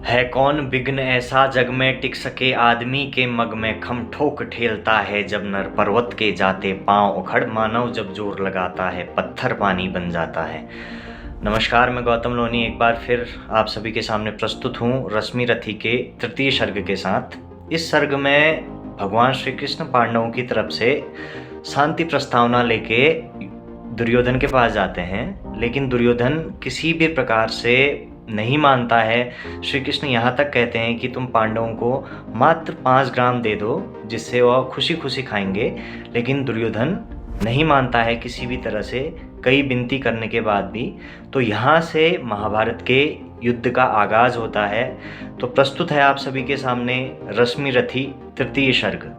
है कौन विघ्न ऐसा जग में टिक सके आदमी के मग में खम ठोक ठेलता है जब नर पर्वत के जाते पांव उखड़ मानव जब जोर लगाता है पत्थर पानी बन जाता है। नमस्कार, मैं गौतम लोनी एक बार फिर आप सभी के सामने प्रस्तुत हूँ रश्मि रथी के तृतीय सर्ग के साथ। इस सर्ग में भगवान श्री कृष्ण पांडवों की तरफ से शांति प्रस्तावना लेके दुर्योधन के पास जाते हैं, लेकिन दुर्योधन किसी भी प्रकार से नहीं मानता है। श्री कृष्ण यहाँ तक कहते हैं कि तुम पांडवों को मात्र 5 ग्राम दे दो जिससे वह खुशी खुशी खाएंगे, लेकिन दुर्योधन नहीं मानता है किसी भी तरह से, कई विनती करने के बाद भी। तो यहाँ से महाभारत के युद्ध का आगाज होता है। तो प्रस्तुत है आप सभी के सामने रश्मि रथी तृतीय सर्ग।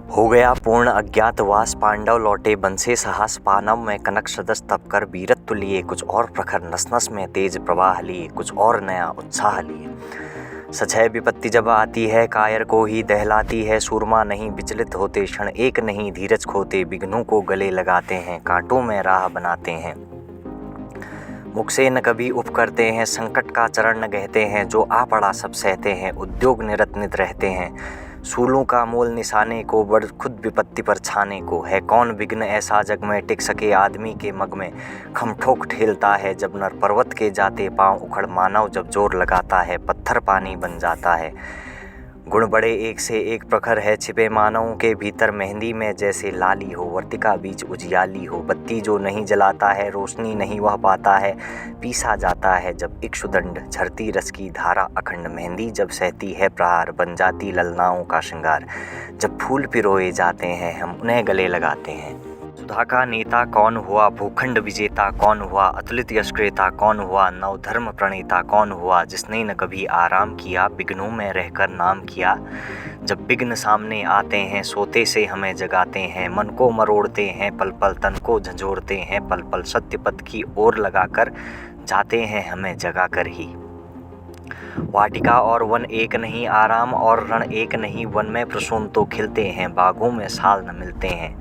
हो गया पूर्ण अज्ञातवास, पांडव लौटे बन से साहस, पानव में कनक सदस तप कर वीरत्व लिए, कुछ और प्रखर नस नस में तेज प्रवाह लिए, कुछ और नया उत्साह लिए। सच है विपत्ति जब आती है कायर को ही दहलाती है, सूरमा नहीं विचलित होते क्षण एक नहीं धीरज खोते, विघ्नों को गले लगाते हैं कांटों में राह बनाते हैं, मुख से न कभी उप करते हैं, संकट का चरण न गहते हैं, जो आ पड़ा सब सहते हैं, उद्योग निरत्नित रहते हैं, सूलों का मोल निशाने को बड़ खुद विपत्ति पर छाने को। है कौन विघ्न ऐसा जग में टिक सके आदमी के मग में खम ठोक ठेलता है जब नर पर्वत के जाते पांव उखड़ मानव जब जोर लगाता है पत्थर पानी बन जाता है। गुण बड़े एक से एक प्रखर है छिपे मानवों के भीतर, मेहंदी में जैसे लाली हो वर्तिका बीच उजियाली हो, बत्ती जो नहीं जलाता है रोशनी नहीं वह पाता है, पीसा जाता है जब इक्षुदंड झरती रस की धारा अखंड, मेहंदी जब सहती है प्रहार बन जाती ललनाओं का श्रृंगार, जब फूल पिरोए जाते हैं हम उन्हें गले लगाते हैं। सुधा का नेता कौन हुआ, भूखंड विजेता कौन हुआ, अतुलित यशक्रेता कौन हुआ, नवधर्म प्रणेता कौन हुआ, जिसने न कभी आराम किया विघ्नों में रहकर नाम किया। जब विघ्न सामने आते हैं सोते से हमें जगाते हैं, मन को मरोड़ते हैं पल पल तन को झंझोड़ते हैं पल पल, सत्य पथ की ओर लगाकर जाते हैं हमें जगाकर ही। वाटिका और वन एक नहीं, आराम और रण एक नहीं, वन में प्रसून तो खिलते हैं बागों में साल न मिलते हैं।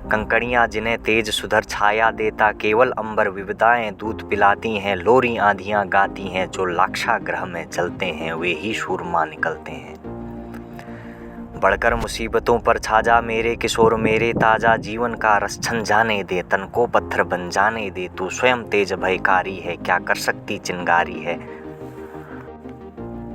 कंकड़ियाँ जिन्हें तेज सुधर छाया देता, केवल अंबर विविधाएं दूध पिलाती हैं, लोरी आंधियाँ गाती हैं, जो लाक्षागृह में चलते हैं वे ही शूरमा निकलते हैं। बढ़कर मुसीबतों पर छाजा मेरे किशोर मेरे ताजा, जीवन का रस छन जाने दे तन को पत्थर बन जाने दे, तू स्वयं तेज भयकारी है क्या कर सकती चिंगारी है।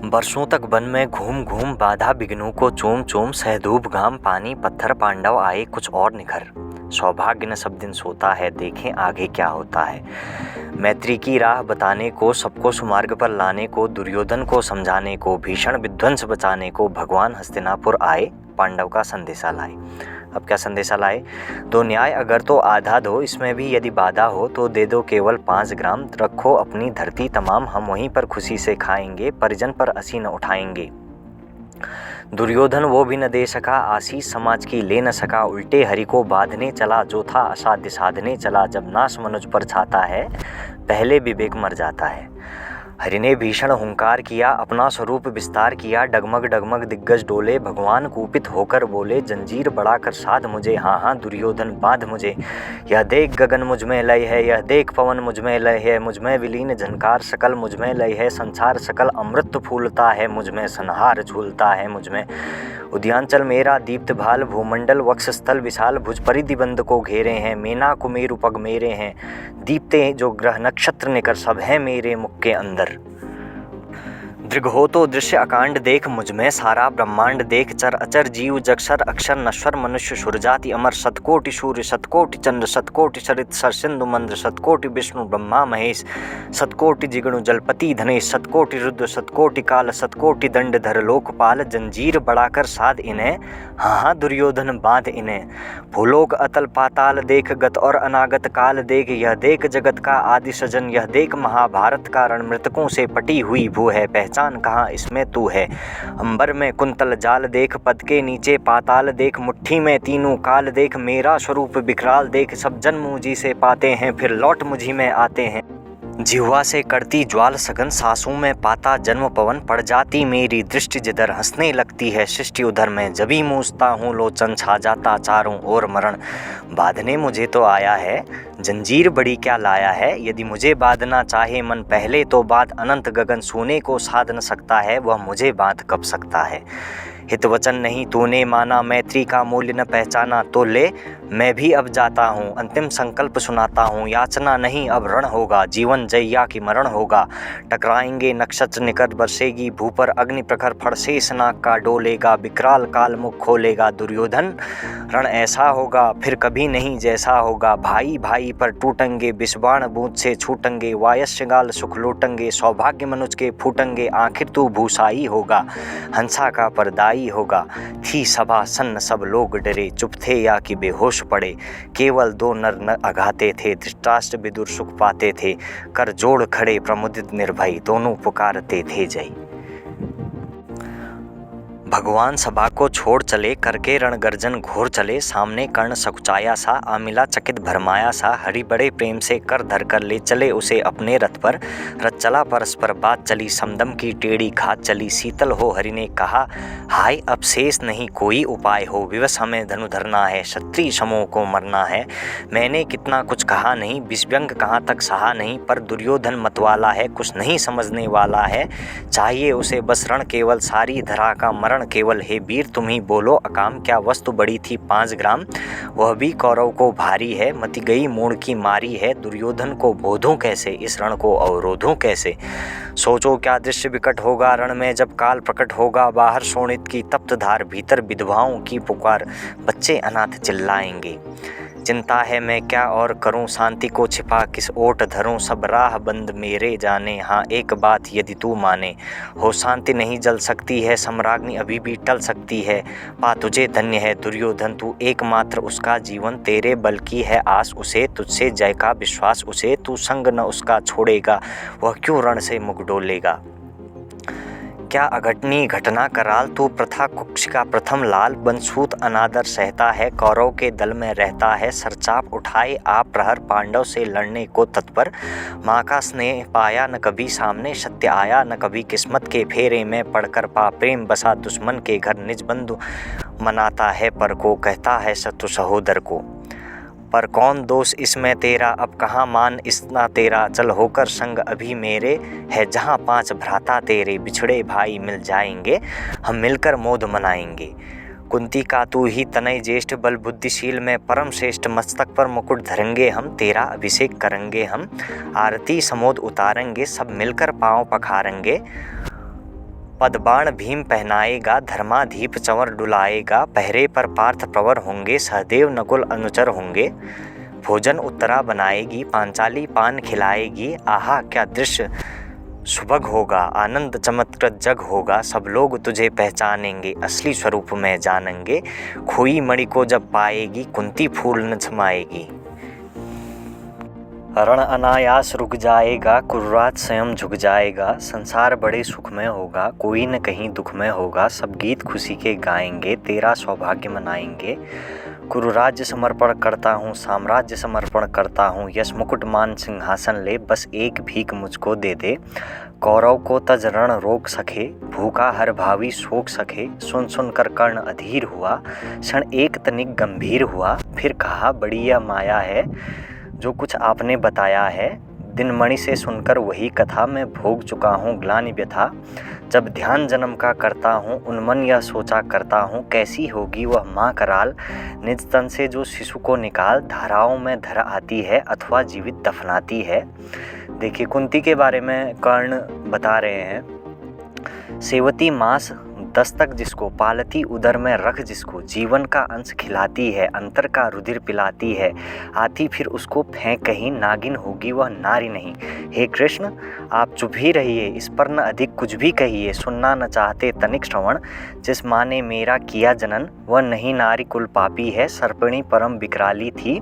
बरसों तक वन में घूम घूम बाधा विघ्नों को चूम चूम, सहधूप घाम पानी पत्थर पांडव आए कुछ और निखर, सौभाग्य न सब दिन सोता है देखें आगे क्या होता है। मैत्री की राह बताने को, सबको सुमार्ग पर लाने को, दुर्योधन को समझाने को, भीषण विध्वंस बचाने को भगवान हस्तिनापुर आए पांडव का संदेशा लाए। अब क्या संदेशा लाए, दो न्याय अगर तो आधा दो, इसमें भी यदि बाधा हो तो दे दो केवल 5 ग्राम, रखो अपनी धरती तमाम हम वहीं पर खुशी से खाएंगे, परिजन पर असी न उठाएंगे। दुर्योधन वो भी न दे सका आशीष समाज की ले न सका, उल्टे हरि को बांधने चला जो था असाध्य साधने चला, जब नाश मनुज पर छाता है पहले विवेक मर जाता है। हरि ने भीषण हुंकार किया अपना स्वरूप विस्तार किया, डगमग डगमग दिग्गज डोले भगवान कुपित होकर बोले, जंजीर बढ़ाकर साध मुझे हाँ हाँ दुर्योधन बांध मुझे, यह देख गगन मुझ में लय है यह देख पवन मुझ में लय है, मुझ में विलीन झनकार सकल मुझ में लय है, संसार सकल अमृत फूलता है मुझ में, संहार झूलता है मुझ में। उद्यांचल मेरा दीप्त भाल, भूमंडल वक्ष स्थल विशाल, भुज परिधि बंद को घेरे हैं, मेना कुमेरु पग मेरे हैं, दीप्ते जो ग्रह नक्षत्र निकर सब है मेरे मुख के अंदर। दृग हो तो दृश्य अकांड देख मुझ में सारा ब्रह्मांड देख, चर अचर जीव जक्षर अक्षर नश्वर मनुष्य सुरजाति अमर, शतकोटि सूर्य शतकोटि चंद्र शतकोटि सरित सरसिंधु मंद्र, शतकोटि विष्णु ब्रह्मा महेश, शतकोटि जिगणु जलपति धनेश, शतकोटि रुद्र शतकोटि काल, शतकोटि दंडधर लोकपाल, जंजीर बढ़ाकर साध इन्हें हाँ हाँ दुर्योधन बांध इन्हें। भूलोक अतल पाताल देख गत और अनागत काल देख, यह देख जगत का आदि सजन, यह देख महाभारत का रण मृतकों से पटी हुई भू है, पहचान कहाँ इसमें तू है। अंबर में कुंतल जाल देख, पद के नीचे पाताल देख, मुट्ठी में तीनों काल देख, मेरा स्वरूप विकराल देख, सब जन्म मुझी से पाते हैं फिर लौट मुझी में आते हैं। जिह्वा से करती ज्वाल सघन, सांसों में पाता जन्म पवन। पड़ जाती मेरी दृष्टि जिधर, हंसने लगती है सृष्टि उधर। मैं जभी मूझता हूँ लोचन, छा जाता चारों ओर मरण। बांधने मुझे तो आया है, जंजीर बड़ी क्या लाया है। यदि मुझे बांधना चाहे मन पहले तो बात, अनंत गगन सोने को साध न सकता है, वह मुझे बांध कब सकता है। हित वचन नहीं तूने माना, मैत्री का मूल्य न पहचाना, तो ले मैं भी अब जाता हूँ। अंतिम संकल्प सुनाता हूँ, याचना नहीं अब रण होगा, जीवन जैया की मरण होगा। टकराएंगे नक्षत्र निकट, बरसेगी भू पर अग्नि प्रखर, फड़शेष नाग का डोलेगा, विकराल काल मुख खोलेगा। दुर्योधन रण ऐसा होगा फिर कभी नहीं जैसा होगा। भाई भाई पर टूटेंगे, विषबाण बूंद से छूटेंगे, वायस्यगाल सुख लूटेंगे, सौभाग्य मनुज के फूटेंगे। आखिर तू भूसाई होगा, हंसा का परदाई होगा। थी सभा सन्न, सब लोग डरे, चुप थे या कि बेहोश पड़े। केवल दो नर न अघाते थे, धृतराष्ट्र विदुर सुख पाते थे। कर जोड़ खड़े प्रमुदित निर्भय, दोनों पुकारते थे जय। भगवान सभा को छोड़ चले, करके रण गर्जन घोर चले। सामने कर्ण सकुचाया सा, आमिला चकित भरमाया सा। हरि बड़े प्रेम से कर धर कर ले चले उसे अपने रथ पर। रथ चला परस्पर बात चली, समदम की टेढ़ी घात चली। शीतल हो हरि ने कहा, हाय अब शेष नहीं कोई उपाय हो। विवश हमें धनु धरना है, क्षत्रिय समूह को मरना है। मैंने कितना कुछ कहा नहीं, विषव्यंग कहाँ तक सहा नहीं। पर दुर्योधन मतवाला है, कुछ नहीं समझने वाला है। चाहिए उसे बस रण केवल, सारी धरा का मरण केवल। हे वीर तुम ही बोलो अकाम, क्या वस्तु बड़ी थी 5 ग्राम, वह भी कौरव को भारी है। मति गई मूढ़ की मारी है, दुर्योधन को बोधूं कैसे, इस रण को अवरोधूं कैसे। सोचो क्या दृश्य विकट होगा रण में, जब काल प्रकट होगा। बाहर शोणित की तप्त धार, भीतर विधवाओं की पुकार, बच्चे अनाथ चिल्लाएंगे। चिंता है मैं क्या और करूं, शांति को छिपा किस ओट धरूं। सब राह बंद मेरे जाने, हाँ एक बात यदि तू माने। हो शांति नहीं जल सकती है, सम्राज्ञी अभी भी टल सकती है। पा तुझे धन्य है दुर्योधन, तू एकमात्र उसका जीवन। तेरे बल की है आस उसे, तुझसे जय का विश्वास उसे। तू संग न उसका छोड़ेगा, वह क्यों रण से मुख डोलेगा। क्या अघटनी घटना कराल, तू प्रथा कुक्ष का प्रथम लाल। बनसूत अनादर सहता है, कौरव के दल में रहता है। सरचाप उठाए आप प्रहर, पांडव से लड़ने को तत्पर। माँ का स्नेह पाया न कभी सामने, सत्य आया न कभी किस्मत के फेरे में पड़कर। पा प्रेम बसा दुश्मन के घर, निज बंधु मनाता है पर को, कहता है शत्रु सहोदर को। पर कौन दोष इसमें तेरा, अब कहाँ मान इतना तेरा। चल होकर संग अभी मेरे, है जहाँ 5 भ्राता तेरे। बिछड़े भाई मिल जाएंगे, हम मिलकर मोद मनाएंगे। कुंती का तू ही तनय ज्येष्ठ, बल बुद्धिशील में परम श्रेष्ठ। मस्तक पर मुकुट धरेंगे हम, तेरा अभिषेक करेंगे हम। आरती समोद उतारेंगे, सब मिलकर पाँव पखारेंगे। पदबाण भीम पहनाएगा, धर्माधीप चंवर डुलाएगा। पहरे पर पार्थ प्रवर होंगे, सहदेव नकुल अनुचर होंगे। भोजन उत्तरा बनाएगी, पांचाली पान खिलाएगी। आहा क्या दृश्य सुभग होगा, आनंद चमत्कृत जग होगा। सब लोग तुझे पहचानेंगे, असली स्वरूप में जानेंगे। खोई मणि को जब पाएगी, कुंती फूल न समाएगी। रण अनायास रुक जाएगा, कुर्राज स्वयं झुक जाएगा। संसार बड़े सुख में होगा, कोई न कहीं दुख में होगा। सब गीत खुशी के गाएंगे, तेरा सौभाग्य मनाएंगे। कुरुराज्य समर्पण करता हूँ, साम्राज्य समर्पण करता हूँ। यश मुकुट मान सिंहासन ले, बस एक भीख मुझको दे दे। कौरव को तज रण रोक सके, भूखा हर भावी सोख सके। सुन सुन कर कर्ण अधीर हुआ, क्षण एक तनिक गंभीर हुआ। फिर कहा बड़ी यह माया है, जो कुछ आपने बताया है। दिन मणि से सुनकर वही कथा, मैं भोग चुका हूँ ग्लानि व्यथा। जब ध्यान जन्म का करता हूँ, उन्मन यह सोचा करता हूँ। कैसी होगी वह माँ कराल, निज तन से जो शिशु को निकाल। धाराओं में धर आती है, अथवा जीवित दफनाती है। देखिए कुंती के बारे में कर्ण बता रहे हैं। सेवती मास दस्तक जिसको, पालती उदर में रख जिसको। जीवन का अंश खिलाती है, अंतर का रुधिर पिलाती है। आती फिर उसको फेंक कहीं, नागिन होगी वह नारी नहीं। हे कृष्ण आप चुप ही रहिए, इस पर न अधिक कुछ भी कहिए। सुनना न चाहते तनिक श्रवण, जिस माँ ने मेरा किया जनन। वह नहीं नारी कुल पापी है, सर्पिणी परम विकराली थी।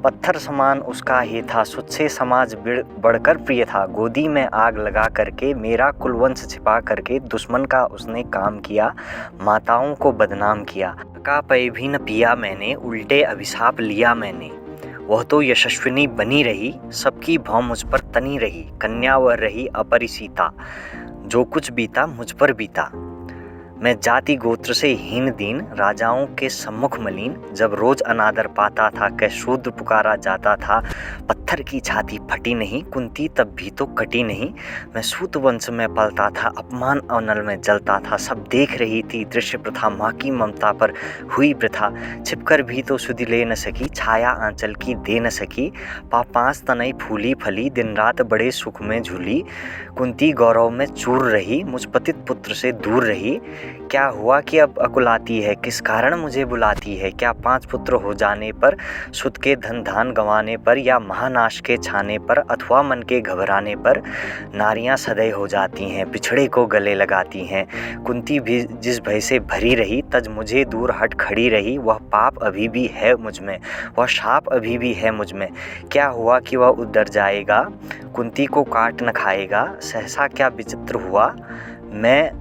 पत्थर समान उसका ही था, सुच्चे समाज बढ़कर प्रिय था। गोदी में आग लगा करके, मेरा कुलवंश छिपा करके। दुश्मन का उसने काम किया, माताओं को बदनाम किया। का पै भी न पिया मैंने, उल्टे अभिशाप लिया मैंने। वह तो यशस्विनी बनी रही, सबकी भौं मुझ पर तनी रही, कन्या वह रही अपरिसीता, जो कुछ बीता मुझ पर बीता। मैं जाति गोत्र से हीन दीन, राजाओं के सम्मुख मलीन, जब रोज अनादर पाता था, कै शूद्र पुकारा जाता था। पत्थर की छाती फटी नहीं, कुंती तब भी तो कटी नहीं। मैं सूत वंश में पलता था, अपमान अनल में जलता था। सब देख रही थी दृश्य प्रथा, माँ की ममता पर हुई प्रथा। छिपकर भी तो सुधि ले न सकी, छाया आंचल की दे न सकी। पापांस तनई फूली फली, दिन रात बड़े सुख में झूली। कुंती गौरव में चूर रही, मुझ पतित पुत्र से दूर रही। क्या हुआ कि अब अकुलाती है, किस कारण मुझे बुलाती है। क्या 5 पुत्र हो जाने पर, सुत के धन धान गंवाने पर, या महानाश के छाने पर, अथवा मन के घबराने पर नारियां सदै हो जाती हैं, बिछड़े को गले लगाती हैं। कुंती भी जिस भय से भरी रही, तज मुझे दूर हट खड़ी रही। वह पाप अभी भी है मुझ में, वह शाप अभी भी है मुझ में। क्या हुआ कि वह उधर जाएगा, कुंती को काट न खाएगा। सहसा क्या विचित्र हुआ, मैं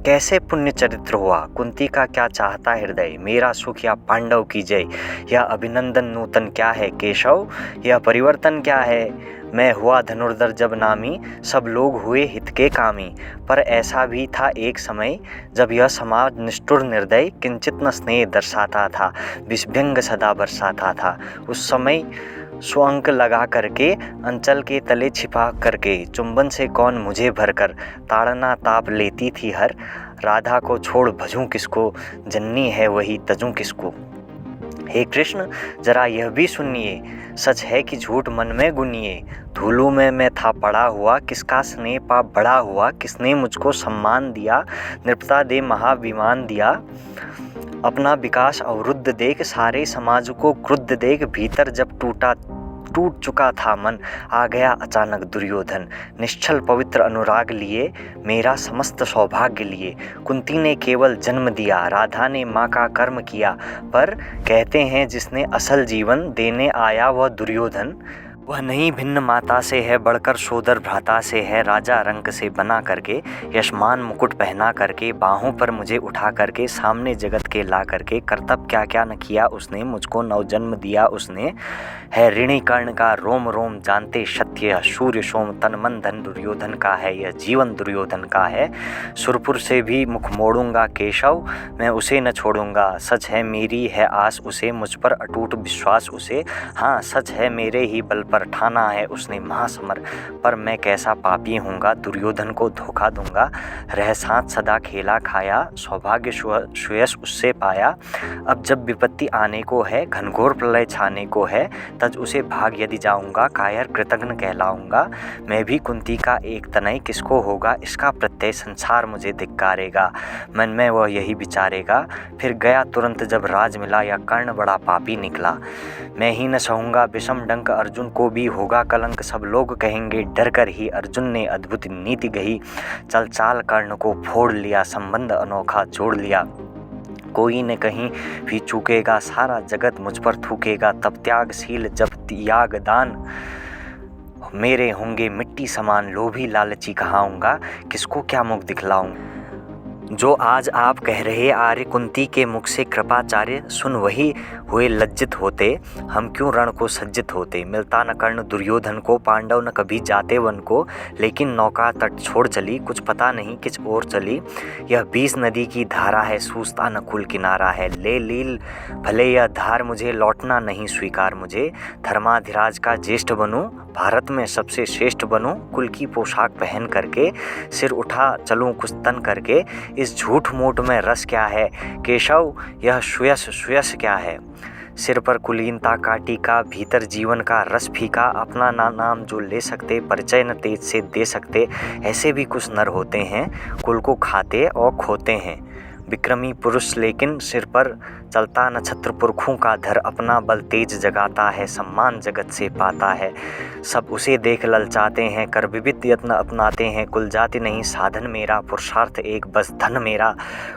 कैसे पुण्य चरित्र हुआ। कुंती का क्या चाहता हृदय, मेरा सुख या पांडव की जय। यह अभिनंदन नूतन क्या है केशव, यह परिवर्तन क्या है। मैं हुआ धनुर्धर जब नामी, सब लोग हुए हित के कामी। पर ऐसा भी था एक समय, जब यह समाज निष्ठुर निर्दय, किंचित न स्नेह दर्शाता था, विषभ्यंग सदा बरसाता था। उस समय स्वअंक लगा करके, अंचल के तले छिपा करके, चुंबन से कौन मुझे भरकर, ताड़ना ताप लेती थी हर। राधा को छोड़ भजूं किसको, जननी है वही तजूं किसको। हे कृष्ण जरा यह भी सुनिए, सच है कि झूठ मन में गुनिए। धूलों में मैं था पड़ा हुआ, किसका स्नेह पाप बड़ा हुआ। किसने मुझको सम्मान दिया, नृपता दे महाभिमान दिया। अपना विकास अवरुद्ध देख, सारे समाज को क्रुद्ध देख। भीतर जब टूट चुका था मन, आ गया अचानक दुर्योधन। निश्चल पवित्र अनुराग लिए, मेरा समस्त सौभाग्य लिए। कुंती ने केवल जन्म दिया, राधा ने माँ का कर्म किया। पर कहते हैं जिसने असल जीवन देने आया वह दुर्योधन, वह नहीं भिन्न माता से है, बढ़कर सोदर भ्राता से है। राजा रंक से बना करके, यशमान मुकुट पहना करके, बाहों पर मुझे उठा करके, सामने जगत के ला करके। कर्तव्य क्या क्या न किया उसने, मुझको नवजन्म दिया उसने। है ऋणी कर्ण का रोम रोम जानते सत्य, सूर्य सोम तन मन धन दुर्योधन का है, यह जीवन दुर्योधन का है। सुरपुर से भी मुख मोड़ूंगा केशव, मैं उसे न छोड़ूंगा। सच है मेरी है आस उसे, मुझ पर अटूट विश्वास उसे। हाँ सच है मेरे ही बल पर ठाना है उसने महासमर। पर मैं कैसा पापी हूँगा, दुर्योधन को धोखा दूंगा। रह साथ सदा खेला खाया, सौभाग्य सुयश उससे पाया। अब जब विपत्ति आने को है, घनघोर प्रलय छाने को है, तज उसे भाग यदि जाऊंगा, कायर कृतघ्न कहलाऊंगा। मैं भी कुंती का एक तनय, किसको होगा इसका प्रत्यय, संसार मुझे धिक्कारेगा। मन में वह यही विचारेगा, फिर गया तुरंत जब राज मिला, या कर्ण बड़ा पापी निकला। मैं ही न सहूंगा विषम डंक, अर्जुन को भी होगा कलंक। सब लोग कहेंगे डर कर ही, अर्जुन ने अद्भुत नीति गही। चल चाल कर्ण को फोड़ लिया, संबंध अनोखा जोड़ लिया। कोई न कहीं भी चूकेगा, सारा जगत मुझ पर थूकेगा। तब त्यागशील जब याग दान, मेरे होंगे मिट्टी समान। लोभी लालची कहाऊंगा, किसको क्या मुख दिखलाऊं। जो आज आप कह रहे आर्य, कुंती के मुख से कृपाचार्य। सुन वही हुए लज्जित होते, हम क्यों रण को सज्जित होते। मिलता न कर्ण दुर्योधन को, पांडव न कभी जाते वन को। लेकिन नौका तट छोड़ चली, कुछ पता नहीं किस ओर चली। यह 20 नदी की धारा है, सूझता न कुल किनारा है। ले लील भले यह धार मुझे, लौटना नहीं स्वीकार मुझे। धर्माधिराज का ज्येष्ठ बनूं, भारत में सबसे श्रेष्ठ बनूं। कुल की पोशाक पहन करके, सिर उठा चलूं कुछ तन करके। इस झूठ मूठ में रस क्या है केशव, यह सुयस क्या है। सिर पर कुलीनता का टीका, भीतर जीवन का रस फीका। अपना नाम जो ले सकते, परिचय न तेज से दे सकते। ऐसे भी कुछ नर होते हैं, कुल को खाते और खोते हैं। विक्रमी पुरुष लेकिन सिर पर चलता न छत्र पुरखों का धर। अपना बल तेज जगाता है, सम्मान जगत से पाता है। सब उसे देख ललचाते हैं, कर विविध यत्न अपनाते हैं। कुल जाति नहीं साधन मेरा, पुरुषार्थ एक बस धन मेरा।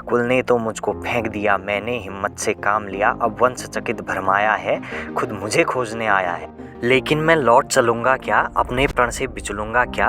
कुल ने तो मुझको फेंक दिया, मैंने हिम्मत से काम लिया। अब वंश चकित भरमाया है, खुद मुझे खोजने आया है। लेकिन मैं लौट चलूँगा क्या, अपने प्रण से बिचलूँगा क्या।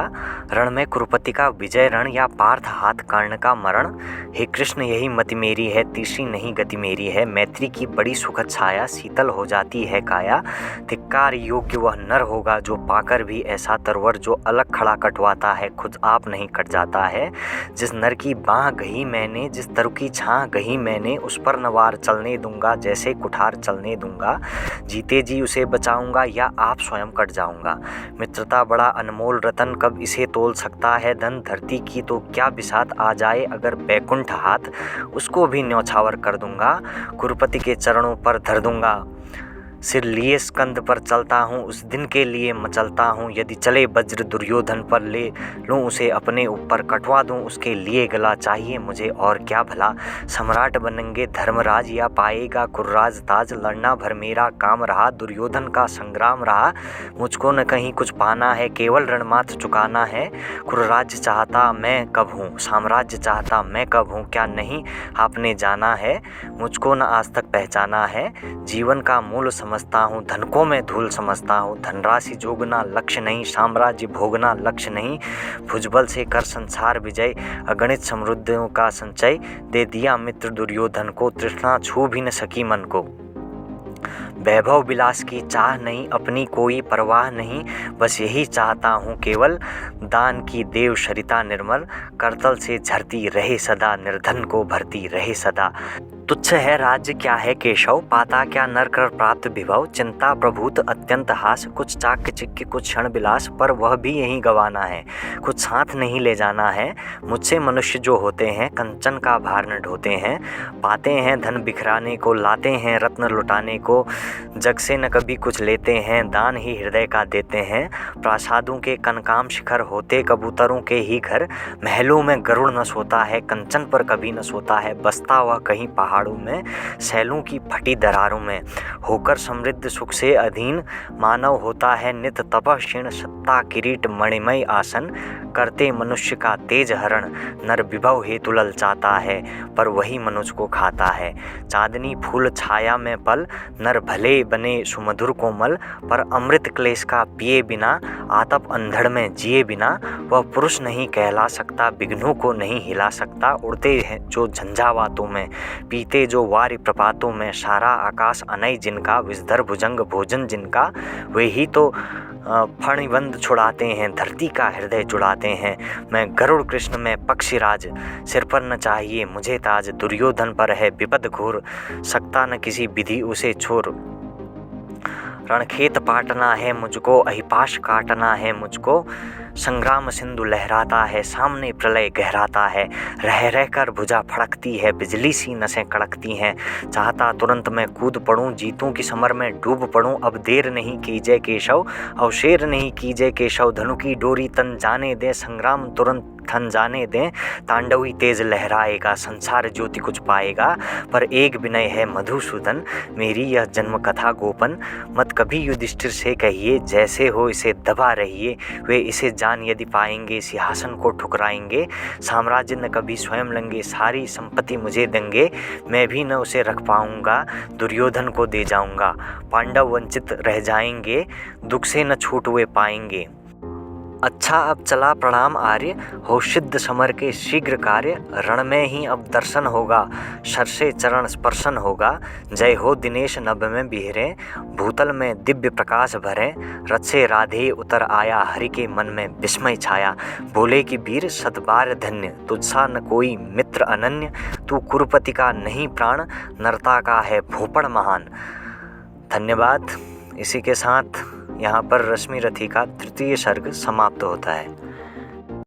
रण में कुरुपति का विजय रण, या पार्थ हाथ कर्ण का मरण। हे कृष्ण यही मति मेरी है, तीसरी नहीं गति मेरी है। मैत्री की बड़ी सुखद छाया, शीतल हो जाती है काया। धिक्कार योग्य वह नर होगा जो पाकर भी ऐसा तरवर, जो अलग खड़ा कटवाता है खुद आप नहीं कट जाता है। जिस नर की बाँह गही मैंने, जिस तरु की छाँ गही मैंने, उस पर नवार चलने दूंगा जैसे कुठार चलने दूंगा। जीते जी उसे बचाऊंगा या आप स्वयं कट जाऊंगा। मित्रता बड़ा अनमोल रतन, कब इसे तोल सकता है धन। धरती की तो क्या बिसात आ जाए अगर बैकुंठ हाथ, उसको भी न्यौछावर कर दूंगा। कुरुपति के चरणों पर धर दूंगा। सिर लिए स्कंद पर चलता हूँ, उस दिन के लिए मचलता हूँ। यदि चले वज्र दुर्योधन पर, ले लूँ उसे अपने ऊपर, कटवा दूँ उसके लिए गला। चाहिए मुझे और क्या भला, सम्राट बनेंगे धर्मराज या पाएगा कुर्राज ताज। लड़ना भर मेरा काम रहा, दुर्योधन का संग्राम रहा। मुझको न कहीं कुछ पाना है, केवल रणमात्र चुकाना है। कुर्राज चाहता मैं कब हूँ, साम्राज्य चाहता मैं कब हूँ। क्या नहीं आपने जाना है, मुझको न आज तक पहचाना है। जीवन का मूल समझता हूँ, धन को मैं धूल समझता हूँ। धनराशि जोगना लक्ष्य नहीं, साम्राज्य भोगना लक्ष्य नहीं। भुजबल से कर संसार विजय, अगणित समृद्धियों का संचय। दे दिया मित्र दुर्योधन को, तृष्णा छू भी न सकी मन को। वैभव विलास की चाह नहीं, अपनी कोई परवाह नहीं। बस यही चाहता हूँ केवल, दान की देव सरिता निर्मल। करतल से झरती रहे सदा, निर्धन को भरती रहे सदा। तुच्छ है राज्य क्या है केशव, पाता क्या नर कर प्राप्त विभव। चिंता प्रभूत अत्यंत हास, कुछ चाक्य चिक्य कुछ क्षण विलास। पर वह भी यहीं गवाना है, कुछ साथ नहीं ले जाना है। मुझसे मनुष्य जो होते हैं, कंचन का भार न ढोते हैं। पाते हैं धन बिखराने को, लाते हैं रत्न लुटाने को। जग से न कभी कुछ लेते हैं, दान ही हृदय का देते हैं। प्रासादों के कनकाम शिखर होते, कबूतरों के ही घर। महलों में गरुड़ न सोता है, कंचन पर कभी न सोता है। बसता वह कहीं पहाड़ों में, सैलों की फटी दरारों में। होकर समृद्ध सुख से अधीन, मानव होता है नित तपः क्षीण। सत्ता किरीट मणिमय आसन, करते मनुष्य का तेज हरण। नर विभव हेतु ललचाता है, पर वही मनुष्य को खाता है। चांदनी फूल छाया में पल, नर भले बने सुमधुर कोमल। पर अमृत क्लेश का पिए बिना, आतप अंधड़ में जिए बिना। वह पुरुष नहीं कहला सकता, विघ्नों को नहीं हिला सकता। उड़ते हैं जो झंझावातों में, पीते जो वारि प्रपातों में। सारा आकाश अनय जिनका, विषधर भुजंग भोजन जिनका। वे ही तो फणिबंध छुड़ाते हैं, धरती का हृदय जुड़ाते हैं। मैं गरुड़ कृष्ण में पक्षीराज, सिर पर न चाहिए मुझे ताज। दुर्योधन पर है विपद घोर, सकता न किसी विधि उसे छोर। रणखेत पाटना है मुझको, अहिपाश काटना है मुझको। संग्राम सिंधु लहराता है, सामने प्रलय गहराता है। रह रह कर भुजा फड़कती है, बिजली सी नसें कड़कती हैं। चाहता तुरंत मैं कूद पड़ूं, जीतूं की समर में डूब पड़ूं। अब देर नहीं कीजिए केशव, अवशेर नहीं कीजिए केशव। धनु की डोरी तन जाने दें, संग्राम तुरंत थन जाने दें। तांडवी तेज लहराएगा, संसार ज्योति कुछ पाएगा। पर एक विनय है मधुसूदन, मेरी यह जन्म कथा गोपन। मत कभी युधिष्ठिर से कहिए, जैसे हो इसे दबा रहिए। वे इसे जान यदि पाएंगे, सिंहासन को ठुकराएंगे। साम्राज्य न कभी स्वयं लेंगे, सारी संपत्ति मुझे देंगे। मैं भी न उसे रख पाऊंगा, दुर्योधन को दे जाऊंगा। पांडव वंचित रह जाएंगे, दुख से न छूट वे पाएंगे। अच्छा अब चला प्रणाम आर्य, हो सिद्ध समर के शीघ्र कार्य। रण में ही अब दर्शन होगा, सर से चरण स्पर्शन होगा। जय हो दिनेश नभ में बिहरे, भूतल में दिव्य प्रकाश भरे। रथ से राधे उतर आया, हरि के मन में विस्मय छाया। बोले कि वीर सतबार धन्य, तुझसा न कोई मित्र अनन्य। तू कुरुपति का नहीं प्राण, नरता का है भूपण महान। धन्यवाद। इसी के साथ यहाँ पर रश्मि रथी का तृतीय सर्ग समाप्त होता है।